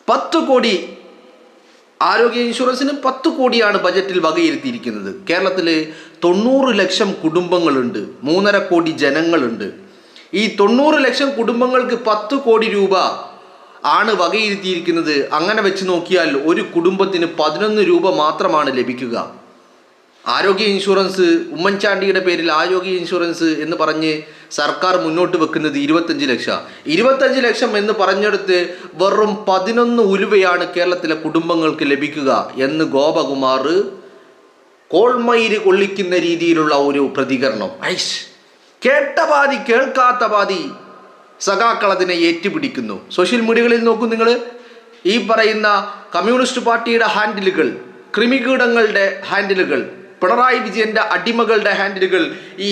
10 കോടി ആരോഗ്യ ഇൻഷുറൻസിന് 10 കോടിയാണ് ബജറ്റിൽ വകയിരുത്തിയിരിക്കുന്നത്. കേരളത്തിൽ 90 ലക്ഷം കുടുംബങ്ങളുണ്ട്, 3.5 കോടി ജനങ്ങളുണ്ട്. ഈ 90 ലക്ഷം കുടുംബങ്ങൾക്ക് 10 കോടി രൂപ ആണ് വകയിരുത്തിയിരിക്കുന്നത്. അങ്ങനെ വെച്ച് നോക്കിയാൽ ഒരു കുടുംബത്തിന് 11 രൂപ മാത്രമാണ് ലഭിക്കുക. ആരോഗ്യ ഇൻഷുറൻസ്, ഉമ്മൻചാണ്ടിയുടെ പേരിൽ ആരോഗ്യ ഇൻഷുറൻസ് എന്ന് പറഞ്ഞ് സർക്കാർ മുന്നോട്ട് വെക്കുന്നത് 25 ലക്ഷം. 25 ലക്ഷം എന്ന് പറഞ്ഞെടുത്ത് വെറും 11 ഉലുവയാണ് കേരളത്തിലെ കുടുംബങ്ങൾക്ക് ലഭിക്കുക എന്ന് ഗോപകുമാർ കോൾമയിര് കൊള്ളിക്കുന്ന രീതിയിലുള്ള ഒരു പ്രതികരണം. കേട്ട പാതി കേൾക്കാത്ത പാതി സഖാക്കൾ അതിനെ ഏറ്റുപിടിക്കുന്നു. സോഷ്യൽ മീഡിയകളിൽ നോക്കൂ നിങ്ങൾ, ഈ പറയുന്ന കമ്മ്യൂണിസ്റ്റ് പാർട്ടിയുടെ ഹാൻഡിലുകൾ, കൃമികീടങ്ങളുടെ ഹാൻഡിലുകൾ, പിണറായി വിജയന്റെ അടിമകളുടെ ഹാൻഡിലുകൾ ഈ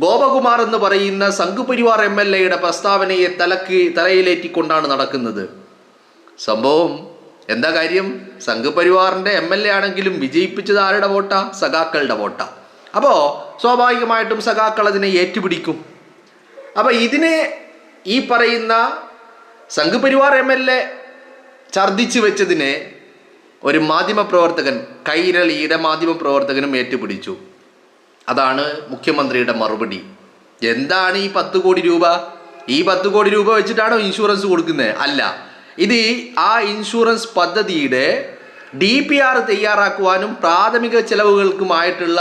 ഗോപകുമാർ എന്ന് പറയുന്ന സംഘപരിവാർ MLA പ്രസ്താവനയെ തലയിലേറ്റിക്കൊണ്ടാണ് നടക്കുന്നത്. സംഭവം എന്താ കാര്യം? സംഘപരിവാറിന്റെ MLA ആണെങ്കിലും വിജയിപ്പിച്ചത് ആരുടെ വോട്ടാ? സഖാക്കളുടെ വോട്ടാ. അപ്പോൾ സ്വാഭാവികമായിട്ടും സഖാക്കൾ അതിനെ ഏറ്റുപിടിക്കും. അപ്പോൾ ഇതിനെ ഈ പറയുന്ന സംഘപരിവാർ MLA ഛർദ്ദിച്ചു വെച്ചതിനെ ഒരു മാധ്യമപ്രവർത്തകൻ, കൈരളിയുടെ മാധ്യമപ്രവർത്തകനും ഏറ്റുപിടിച്ചു. അതാണ് മുഖ്യമന്ത്രിയുടെ മറുപടി. എന്താണ് ഈ 10 കോടി രൂപ? ഈ 10 കോടി രൂപ വെച്ചിട്ടാണോ ഇൻഷുറൻസ് കൊടുക്കുന്നത്? അല്ല, ഇത് ആ ഇൻഷുറൻസ് പദ്ധതിയുടെ DPR തയ്യാറാക്കുവാനും പ്രാഥമിക ചെലവുകൾക്കുമായിട്ടുള്ള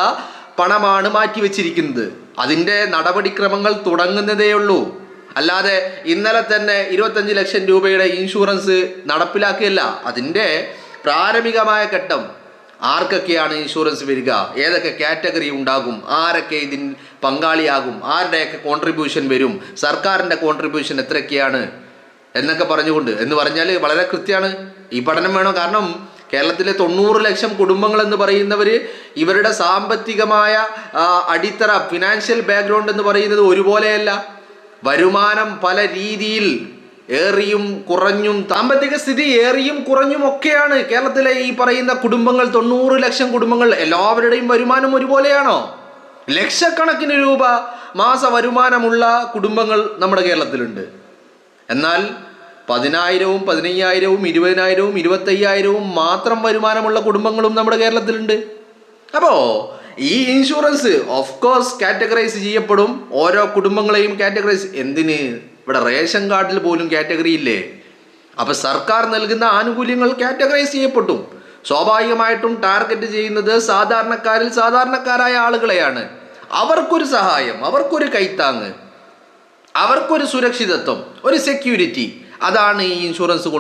പണമാണ് മാറ്റിവെച്ചിരിക്കുന്നത്. അതിൻ്റെ നടപടിക്രമങ്ങൾ തുടങ്ങുന്നതേ ഉള്ളൂ. അല്ലാതെ ഇന്നലെ തന്നെ 25 ലക്ഷം രൂപയുടെ ഇൻഷുറൻസ് നടപ്പിലാക്കുകയല്ല. അതിൻ്റെ പ്രാരംഭികമായ ഘട്ടം, ആർക്കൊക്കെയാണ് ഇൻഷുറൻസ് വരിക, ഏതൊക്കെ കാറ്റഗറി ഉണ്ടാകും, ആരൊക്കെ ഇതിൽ പങ്കാളിയാകും, ആരുടെയൊക്കെ കോൺട്രിബ്യൂഷൻ വരും, സർക്കാരിൻ്റെ കോൺട്രിബ്യൂഷൻ എത്രയൊക്കെയാണ് എന്നൊക്കെ പറഞ്ഞുകൊണ്ട്, എന്ന് പറഞ്ഞാൽ വളരെ കൃത്യമാണ്. ഈ പഠനം വേണം. കാരണം കേരളത്തിലെ 90 ലക്ഷം കുടുംബങ്ങൾ എന്ന് പറയുന്നവർ, ഇവരുടെ സാമ്പത്തികമായ അടിത്തറ, ഫിനാൻഷ്യൽ ബാക്ക്ഗ്രൗണ്ട് എന്ന് പറയുന്നത് ഒരുപോലെയല്ല. വരുമാനം പല രീതിയിൽ ഏറിയും കുറഞ്ഞും, സാമ്പത്തിക സ്ഥിതി ഏറിയും കുറഞ്ഞും ഒക്കെയാണ് കേരളത്തിലെ ഈ പറയുന്ന കുടുംബങ്ങൾ. 90 ലക്ഷം കുടുംബങ്ങൾ, എല്ലാവരുടെയും വരുമാനം ഒരുപോലെയാണോ? ലക്ഷക്കണക്കിന് രൂപ മാസ വരുമാനമുള്ള കുടുംബങ്ങൾ നമ്മുടെ കേരളത്തിലുണ്ട്. എന്നാൽ 10,000, 15,000, 20,000, 25,000 മാത്രം വരുമാനമുള്ള കുടുംബങ്ങളും നമ്മുടെ കേരളത്തിലുണ്ട്. അപ്പോൾ ഈ ഇൻഷുറൻസ് ഓഫ് കോഴ്സ് കാറ്റഗറൈസ് ചെയ്യപ്പെടും. ഓരോ കുടുംബങ്ങളെയും കാറ്റഗറൈസ്, എന്തിന്? ഇവിടെ റേഷൻ കാർഡിൽ പോലും കാറ്റഗറി ഇല്ലേ? അപ്പം സർക്കാർ നൽകുന്ന ആനുകൂല്യങ്ങൾ കാറ്റഗറൈസ് ചെയ്യപ്പെട്ടു. സ്വാഭാവികമായിട്ടും ടാർഗറ്റ് ചെയ്യുന്നത് സാധാരണക്കാരിൽ സാധാരണക്കാരായ ആളുകളെയാണ്. അവർക്കൊരു സഹായം, അവർക്കൊരു കൈത്താങ്ങ്, അവർക്കൊരു സുരക്ഷിതത്വം, ഒരു സെക്യൂരിറ്റി, അതാണ് ഈ ഇൻഷുറൻസ്